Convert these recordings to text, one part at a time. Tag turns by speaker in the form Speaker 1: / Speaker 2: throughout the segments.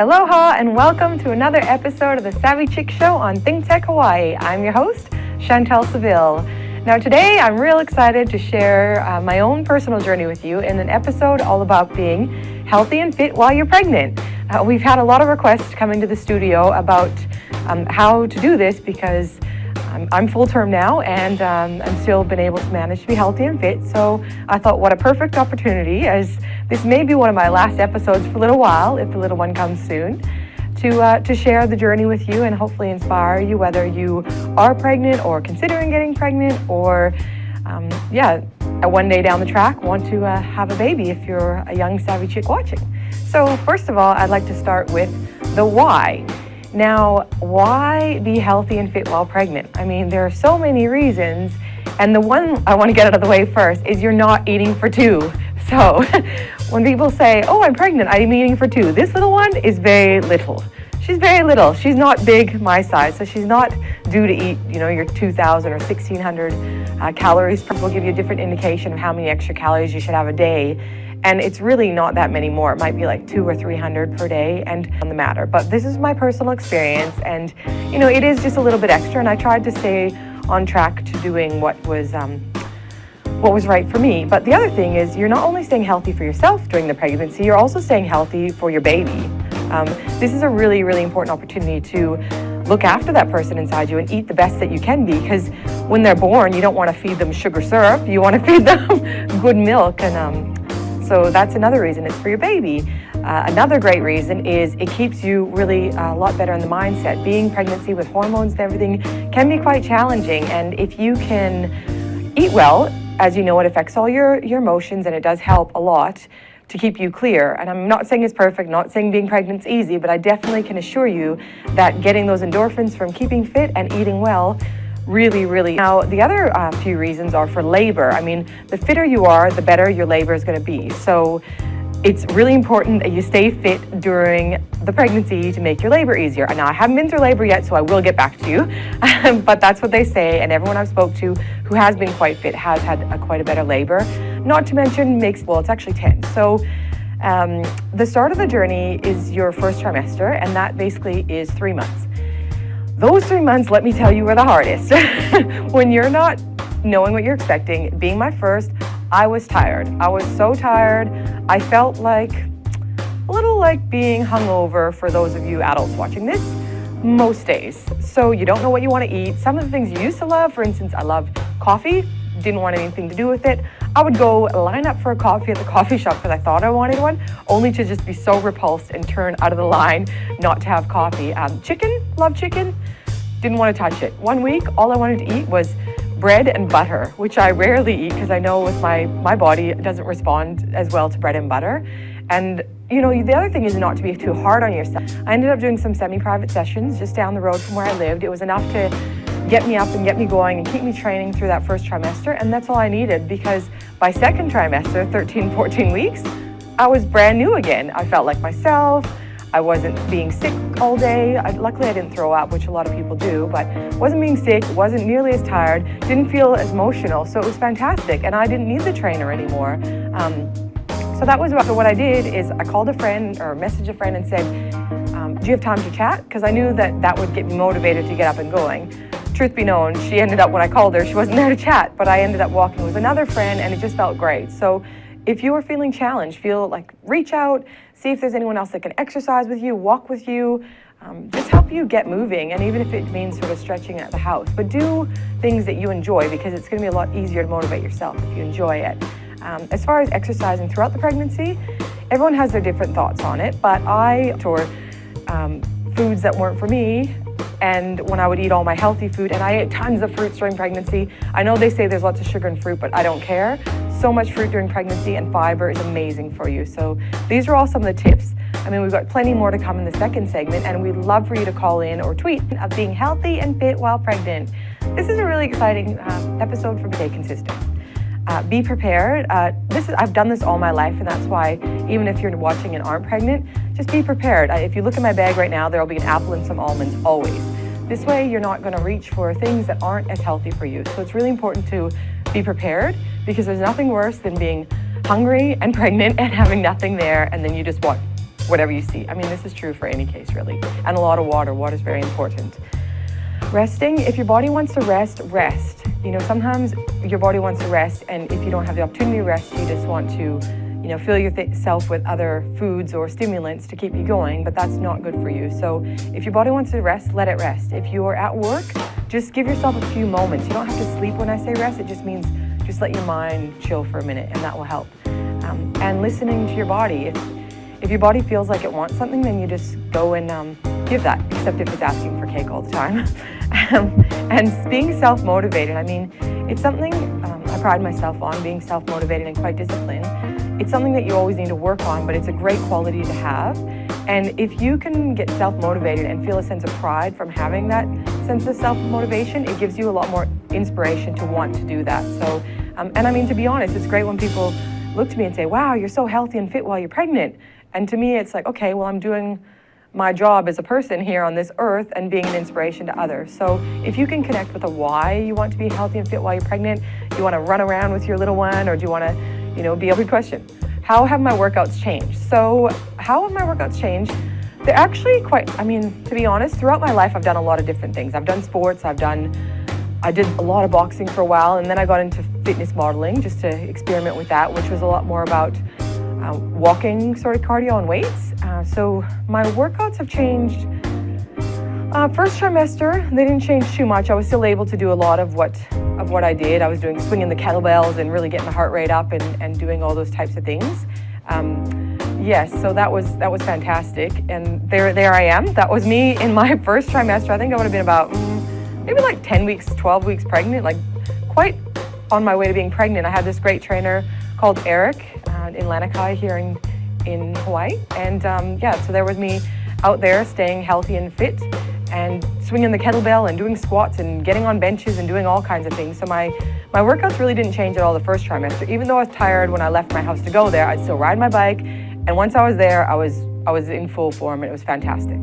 Speaker 1: Aloha and welcome to another episode of the Savvy Chick Show on Think Tech Hawaii. I'm your host, Chantel Seville. Now today I'm real excited to share my own personal journey with you in an episode all about being healthy and fit while you're pregnant. We've had a lot of requests coming to the studio about how to do this because I'm full term now and I'm still been able to manage to be healthy and fit. So I thought what a perfect opportunity, as this may be one of my last episodes for a little while, if the little one comes soon, to share the journey with you and hopefully inspire you, whether you are pregnant or considering getting pregnant or, one day down the track want to have a baby if you're a young savvy chick watching. So first of all, I'd like to start with the why. Now, why be healthy and fit while pregnant? I mean, there are so many reasons, and the one I want to get out of the way first is you're not eating for two. So when people say, oh, I'm pregnant, I'm eating for two, this little one is very little. She's very little. She's not big my size, so she's not due to eat, your 2,000 or 1,600 calories. People give you a different indication of how many extra calories you should have a day. And it's really not that many more. It might be like 200 or 300 per day and on the matter. But this is my personal experience, and it is just a little bit extra. And I tried to stay on track to doing what was right for me. But the other thing is, you're not only staying healthy for yourself during the pregnancy, you're also staying healthy for your baby. This is a really, really important opportunity to look after that person inside you and eat the best that you can be, because when they're born, you don't want to feed them sugar syrup. You want to feed them good milk, and so that's another reason. It's for your baby. Another great reason is it keeps you really a lot better in the mindset. Being pregnancy with hormones and everything can be quite challenging, and if you can eat well, as you know, it affects all your emotions, and it does help a lot to keep you clear. And I'm not saying it's perfect, not saying being pregnant's easy, but I definitely can assure you that getting those endorphins from keeping fit and eating well really, really. Now, the other few reasons are for labor. I mean, the fitter you are, the better your labor is going to be. So it's really important that you stay fit during the pregnancy to make your labor easier. Now, I haven't been through labor yet, so I will get back to you. But that's what they say, and everyone I've spoke to who has been quite fit has had quite a better labor. Not to mention it's actually 10. So the start of the journey is your first trimester, and that basically is 3 months. Those 3 months, let me tell you, are the hardest. When you're not knowing what you're expecting, being my first, I was tired. I was so tired. I felt like a little like being hungover, for those of you adults watching this, most days. So you don't know what you want to eat. Some of the things you used to love, for instance, I loved coffee, didn't want anything to do with it. I would go line up for a coffee at the coffee shop because I thought I wanted one, only to just be so repulsed and turn out of the line not to have coffee. Chicken, love chicken, didn't want to touch it. 1 week, all I wanted to eat was bread and butter, which I rarely eat because I know with my body it doesn't respond as well to bread and butter. And the other thing is not to be too hard on yourself. I ended up doing some semi-private sessions just down the road from where I lived. It was enough to get me up and get me going and keep me training through that first trimester, and that's all I needed, because by second trimester, 13, 14 weeks, I was brand new again. I felt like myself. I wasn't being sick all day. Luckily, I didn't throw up, which a lot of people do, but wasn't being sick, wasn't nearly as tired, didn't feel as emotional, so it was fantastic, and I didn't need the trainer anymore. So that was what I did is I called a friend or messaged a friend and said, do you have time to chat? Because I knew that would get me motivated to get up and going. Truth be known, she ended up, when I called her, she wasn't there to chat, but I ended up walking with another friend, and it just felt great. So if you are feeling challenged, reach out, see if there's anyone else that can exercise with you, walk with you, just help you get moving, and even if it means sort of stretching at the house. But do things that you enjoy, because it's going to be a lot easier to motivate yourself if you enjoy it. As far as exercising throughout the pregnancy, everyone has their different thoughts on it, but I tore foods that weren't for me. And when I would eat all my healthy food, and I ate tons of fruits during pregnancy. I know they say there's lots of sugar in fruit, but I don't care. So much fruit during pregnancy, and fiber is amazing for you. So these are all some of the tips. I mean, we've got plenty more to come in the second segment, and we'd love for you to call in or tweet of being healthy and fit while pregnant. This is a really exciting episode for Stay Consistent. Be prepared. I've done this all my life, and that's why even if you're watching and aren't pregnant, just be prepared. If you look in my bag right now, there'll be an apple and some almonds always. This way, you're not going to reach for things that aren't as healthy for you. So it's really important to be prepared, because there's nothing worse than being hungry and pregnant and having nothing there, and then you just whatever you see. I mean, this is true for any case, really. And a lot of water. Water is very important. Resting, if your body wants to rest, rest. You know, sometimes your body wants to rest, and if you don't have the opportunity to rest, you just want to, you know, fill yourself with other foods or stimulants to keep you going, but that's not good for you. So if your body wants to rest, let it rest. If you're at work, just give yourself a few moments. You don't have to sleep when I say rest. It just means just let your mind chill for a minute, and that will help. And listening to your body. If your body feels like it wants something, then you just go and give that, except if it's asking for cake all the time. And being self-motivated, I mean, it's something I pride myself on, being self-motivated and quite disciplined. It's something that you always need to work on, but it's a great quality to have. And if you can get self-motivated and feel a sense of pride from having that sense of self-motivation, it gives you a lot more inspiration to want to do that. So, and I mean, to be honest, it's great when people look to me and say, wow, you're so healthy and fit while you're pregnant. And to me, it's like, okay, well, I'm doing my job as a person here on this earth and being an inspiration to others. So if you can connect with a why you want to be healthy and fit while you're pregnant, you want to run around with your little one, or do you want to, you know, be able to question, how have my workouts changed? So how have my workouts changed? They're actually quite, I mean, to be honest, throughout my life, I've done a lot of different things. I've done sports, I did a lot of boxing for a while, and then I got into fitness modeling just to experiment with that, which was a lot more about walking sort of cardio and weights. So my workouts have changed. First trimester, they didn't change too much. I was still able to do a lot of what I did. I was doing swinging the kettlebells and really getting the heart rate up and doing all those types of things. Yes, so that was fantastic. And there I am. That was me in my first trimester. I think I would have been about maybe like 10 weeks, 12 weeks pregnant, like quite on my way to being pregnant. I had this great trainer called Eric in Lanikai here in Hawaii. And yeah, so there was me out there staying healthy and fit and swinging the kettlebell and doing squats and getting on benches and doing all kinds of things. So my workouts really didn't change at all the first trimester. Even though I was tired when I left my house to go there, I'd still ride my bike. And once I was there, I was in full form, and it was fantastic.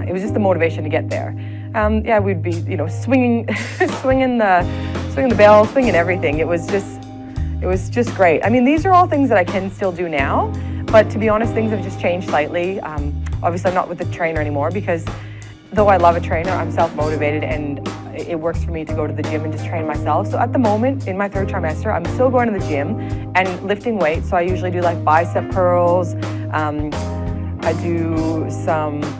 Speaker 1: It was just the motivation to get there. Yeah, we'd be, you know, swinging the bell, swinging everything. It was just great. I mean, these are all things that I can still do now, but to be honest, things have just changed slightly. Obviously, I'm not with the trainer anymore because though I love a trainer, I'm self-motivated and it works for me to go to the gym and just train myself. So at the moment, in my third trimester, I'm still going to the gym and lifting weights. So I usually do like bicep curls. I do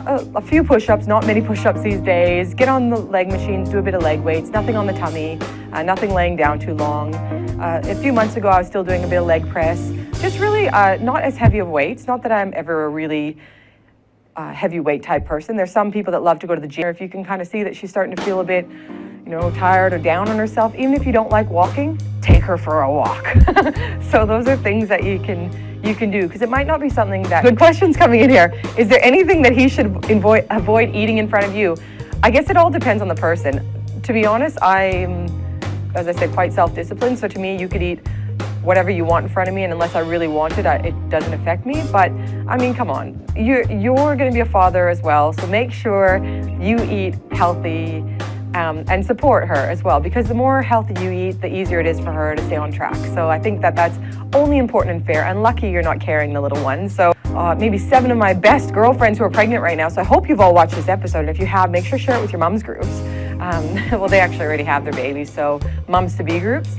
Speaker 1: a few push-ups, not many push-ups these days, get on the leg machines, do a bit of leg weights, nothing on the tummy, nothing laying down too long. A few months ago, I was still doing a bit of leg press, just really not as heavy of weights, not that I'm ever a really heavyweight type person. There's some people that love to go to the gym. If you can kind of see that she's starting to feel a bit, you know, tired or down on herself, even if you don't like walking, take her for a walk. So those are things that you can do, because it might not be something that, good questions coming in here. Is there anything that he should avoid eating in front of you? I guess it all depends on the person. To be honest, I'm, as I said, quite self-disciplined. So to me, you could eat whatever you want in front of me, and unless I really want it, it doesn't affect me. But I mean, come on, you're going to be a father as well. So make sure you eat healthy and support her as well, because the more healthy you eat, the easier it is for her to stay on track. So I think that that's only important and fair, and lucky you're not carrying the little one. So maybe 7 of my best girlfriends who are pregnant right now, so I hope you've all watched this episode, and if you have, make sure to share it with your mums groups. Well, they actually already have their babies, so mums-to-be groups.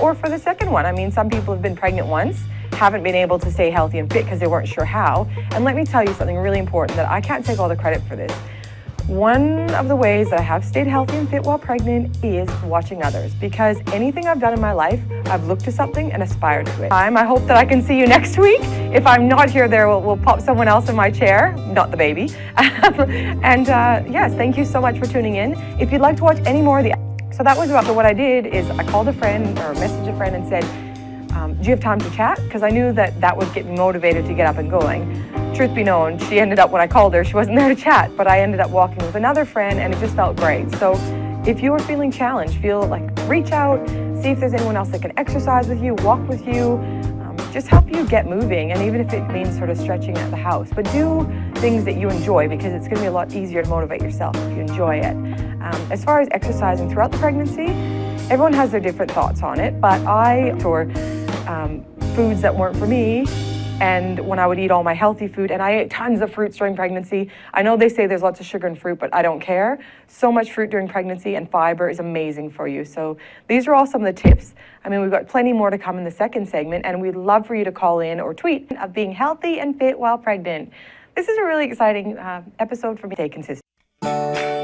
Speaker 1: Or for the second one, I mean, some people have been pregnant once, haven't been able to stay healthy and fit because they weren't sure how. And let me tell you something really important, that I can't take all the credit for this. One of the ways that I have stayed healthy and fit while pregnant is watching others, because anything I've done in my life, I've looked to something and aspired to it. I hope that I can see you next week. If I'm not here, we'll pop someone else in my chair, not the baby. And yes, thank you so much for tuning in. If you'd like to watch any more of the, so that was about what I did is I called a friend or messaged a friend and said, do you have time to chat? Because I knew that would get me motivated to get up and going. Truth be known, she ended up, when I called her, she wasn't there to chat, but I ended up walking with another friend and it just felt great. So if you are feeling challenged, reach out, see if there's anyone else that can exercise with you, walk with you, just help you get moving. And even if it means sort of stretching at the house, but do things that you enjoy, because it's going to be a lot easier to motivate yourself if you enjoy it. As far as exercising throughout the pregnancy, everyone has their different thoughts on it, but for foods that weren't for me, and when I would eat all my healthy food, and I ate tons of fruits during pregnancy. I know they say there's lots of sugar in fruit, but I don't care. So much fruit during pregnancy, and fiber is amazing for you. So these are all some of the tips. I mean, we've got plenty more to come in the second segment, and we'd love for you to call in or tweet of being healthy and fit while pregnant. This is a really exciting episode for me. Stay consistent.